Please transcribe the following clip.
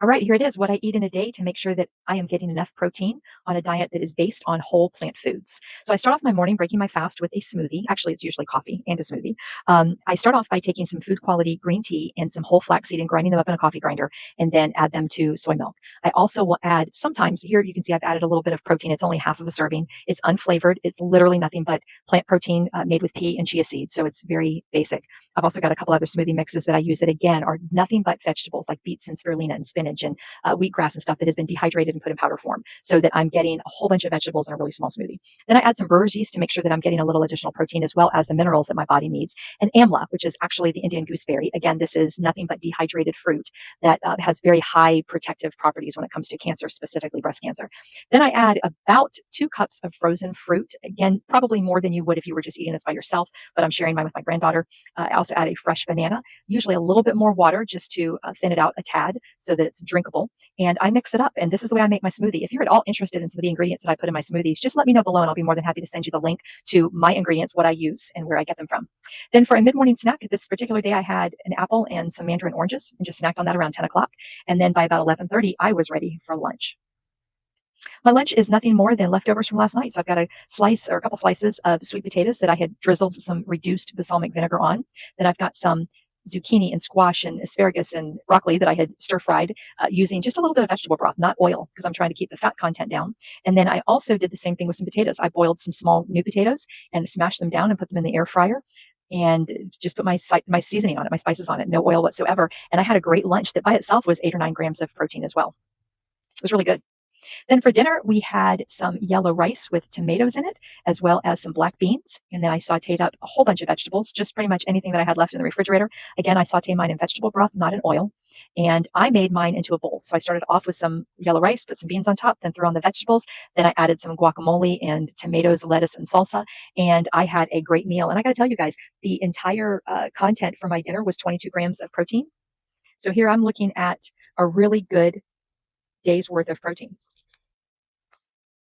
All right, here it is, what I eat in a day to make sure that I am getting enough protein on a diet that is based on whole plant foods. So I start off my morning breaking my fast with a smoothie. Actually, it's usually coffee and a smoothie. I start off by taking some food quality green tea and some whole flaxseed and grinding them up in a coffee grinder and then add them to soy milk. I also will add sometimes here you can see I've added a little bit of protein. It's only half of a serving. It's unflavored. It's literally nothing but plant protein made with pea and chia seeds. So it's very basic. I've also got a couple other smoothie mixes that I use that again are nothing but vegetables like beets and spirulina and spinach and wheatgrass and stuff that has been dehydrated and put in powder form so that I'm getting a whole bunch of vegetables in a really small smoothie. Then I add some brewer's yeast to make sure that I'm getting a little additional protein as well as the minerals that my body needs. And amla, which is actually the Indian gooseberry. Again, this is nothing but dehydrated fruit that has very high protective properties when it comes to cancer, specifically breast cancer. Then I add about 2 cups of frozen fruit. Again, probably more than you would if you were just eating this by yourself, but I'm sharing mine with my granddaughter. I also add a fresh banana, usually a little bit more water just to thin it out a tad so that it's drinkable. And I mix it up. And this is the way I make my smoothie. If you're at all interested in some of the ingredients that I put in my smoothies, just let me know below and I'll be more than happy to send you the link to my ingredients, what I use, and where I get them from. Then for a mid-morning snack, this particular day I had an apple and some mandarin oranges and just snacked on that around 10 o'clock. And then by about 11:30, I was ready for lunch. My lunch is nothing more than leftovers from last night. So I've got a slice or a couple slices of sweet potatoes that I had drizzled some reduced balsamic vinegar on. Then I've got some zucchini and squash and asparagus and broccoli that I had stir fried using just a little bit of vegetable broth, not oil, because I'm trying to keep the fat content down. And then I also did the same thing with some potatoes. I boiled some small new potatoes and smashed them down and put them in the air fryer and just put my seasoning on it, my spices on it, no oil whatsoever. And I had a great lunch that by itself was 8 or 9 grams of protein as well. It was really good. Then for dinner, we had some yellow rice with tomatoes in it, as well as some black beans. And then I sauteed up a whole bunch of vegetables, just pretty much anything that I had left in the refrigerator. Again, I saute mine in vegetable broth, not in oil. And I made mine into a bowl. So I started off with some yellow rice, put some beans on top, then threw on the vegetables. Then I added some guacamole and tomatoes, lettuce, and salsa. And I had a great meal. And I got to tell you guys, the entire content for my dinner was 22 grams of protein. So here I'm looking at a really good day's worth of protein.